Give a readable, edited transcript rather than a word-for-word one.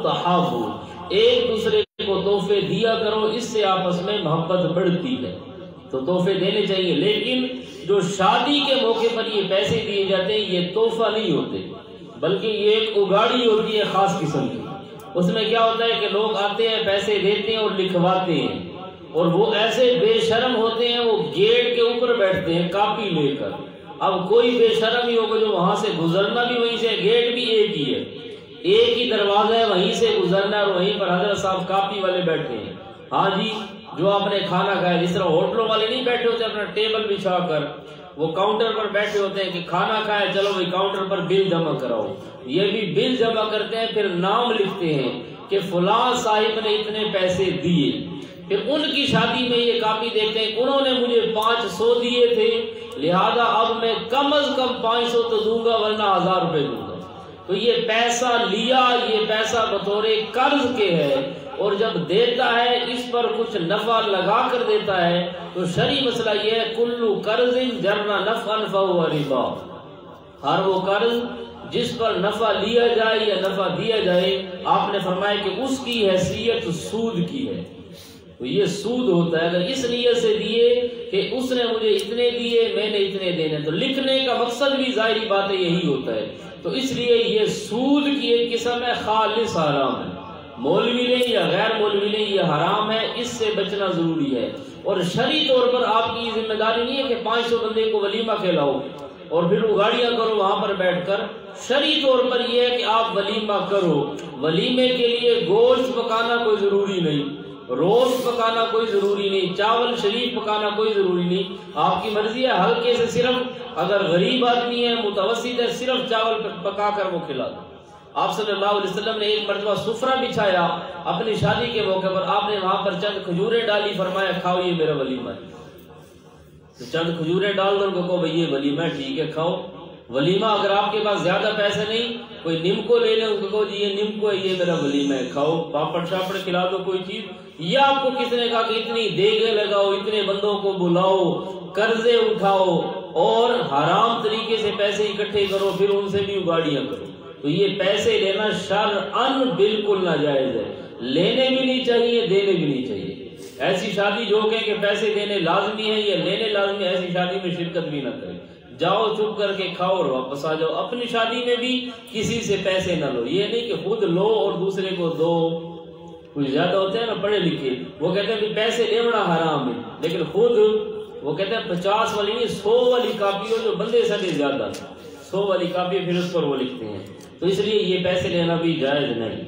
تحابوا، ایک دوسرے کو تحفے دیا کرو، اس سے آپس میں محبت بڑھتی ہے۔ تو تحفے دینے چاہیے، لیکن جو شادی کے موقع پر یہ پیسے دیے جاتے ہیں یہ تحفہ نہیں ہوتے، بلکہ یہ ایک اگاڑی ہوتی ہے خاص قسم کی۔ اس میں کیا ہوتا ہے کہ لوگ آتے ہیں، پیسے دیتے ہیں اور لکھواتے ہیں، اور وہ ایسے بے شرم ہوتے ہیں، وہ گیٹ کے اوپر بیٹھتے ہیں کاپی لے کر۔ اب کوئی بے شرم ہی ہوگا جو وہاں سے گزرنا بھی وہیں سے، گیٹ بھی ایک ہی ہے، ایک ہی دروازہ ہے، وہیں سے گزرنا ہے، اور وہیں پر حضرت صاحب کاپی والے بیٹھے ہیں۔ ہاں جی، جو آپ نے کھانا کھایا، جس طرح ہوٹلوں والے نہیں بیٹھے ہوتے اپنا ٹیبل بچھا کر، وہ کاؤنٹر پر بیٹھے ہوتے ہیں کہ کھانا کھایا، چلو بھائی کاؤنٹر پر بل جمع کراؤ۔ یہ بھی بل جمع کرتے ہیں، پھر نام لکھتے ہیں کہ فلاں صاحب نے اتنے پیسے دیے، پھر ان کی شادی میں یہ کاپی دیکھتے ہیں، انہوں نے مجھے 500 دیے تھے، لہذا اب میں کم از کم 500 تو دوں گا، ورنہ 1000 روپے دوں گا۔ تو یہ پیسہ لیا، یہ پیسہ بطور قرض کے ہے، اور جب دیتا ہے اس پر کچھ نفع لگا کر دیتا ہے، تو شرعی مسئلہ یہ ہے کلو قرض جرنا نفعا فہو ربا، ہر وہ قرض جس پر نفع لیا جائے یا نفع دیا جائے، آپ نے فرمایا کہ اس کی حیثیت سود کی ہے، تو یہ سود ہوتا ہے۔ اگر اس نیت سے دیے کہ اس نے مجھے اتنے دیے، میں نے اتنے دینے، تو لکھنے کا مقصد بھی ظاہری بات ہے یہی ہوتا ہے، تو اس لیے یہ سود کی ایک قسم ہے، خالص حرام ہے، مولوی نہیں یا غیر مولوی نہیں، یہ حرام ہے، اس سے بچنا ضروری ہے۔ اور شرعی طور پر آپ کی ذمہ داری نہیں ہے کہ 500 بندے کو ولیمہ کھلاؤ اور پھر اگاڑیاں کرو وہاں پر بیٹھ کر۔ شرعی طور پر یہ ہے کہ آپ ولیمہ کرو، ولیمے کے لیے گوشت پکانا کوئی ضروری نہیں، روز پکانا کوئی ضروری نہیں، چاول شریف پکانا کوئی ضروری نہیں، آپ کی مرضی ہے، ہلکے سے صرف اگر غریب آدمی ہے، متوسط ہے، صرف چاول پکا کر وہ کھلا دو۔ آپ صلی اللہ علیہ وسلم نے ایک مرتبہ سفرہ بچھایا اپنی شادی کے موقع پر، آپ نے وہاں پر چند کھجوریں ڈالی، فرمایا کھاؤ یہ میرا ولیمہ ہے۔ تو چند کھجوریں ڈال دو، کہو بھئی یہ ولیمہ ہے، ٹھیک ہے کھاؤ۔ ولیمہ اگر آپ کے پاس زیادہ پیسے نہیں، کوئی نمکو لے لیں، ان کو کہو جی یہ نمکو ہے، یہ میرا ولیمہ ہے، کھاؤ، پاپڑ شاپڑ کھلا دو کوئی چیز۔ یا آپ کو کس نے کہا کہ اتنی دیگیں لگاؤ، اتنے بندوں کو بلاؤ، قرضے اٹھاؤ اور حرام طریقے سے پیسے اکٹھے کرو، پھر ان سے بھی اگاڑیاں کرو، تو یہ پیسے لینا شرعاً بالکل ناجائز ہے، لینے بھی نہیں چاہیے، دینے بھی نہیں چاہیے۔ ایسی شادی جو کہیں کہ پیسے دینے لازمی ہے یا لینے لازمی ہے، ایسی شادی میں شرکت بھی نہ کریں، جاؤ چپ کر کے کھاؤ اور واپس آ جاؤ۔ اپنی شادی میں بھی کسی سے پیسے نہ لو، یہ نہیں کہ خود لو اور دوسرے کو دو۔ کچھ زیادہ ہوتے ہیں نا پڑھے لکھے، وہ کہتے ہیں کہ پیسے لینا حرام ہے، لیکن خود وہ کہتے ہیں 50 والی نہیں 100 والی کاپی ہو جو بندے سے زیادہ، 100 والی کاپی پھر اس پر وہ لکھتے ہیں، تو اس لیے یہ پیسے لینا بھی جائز نہیں۔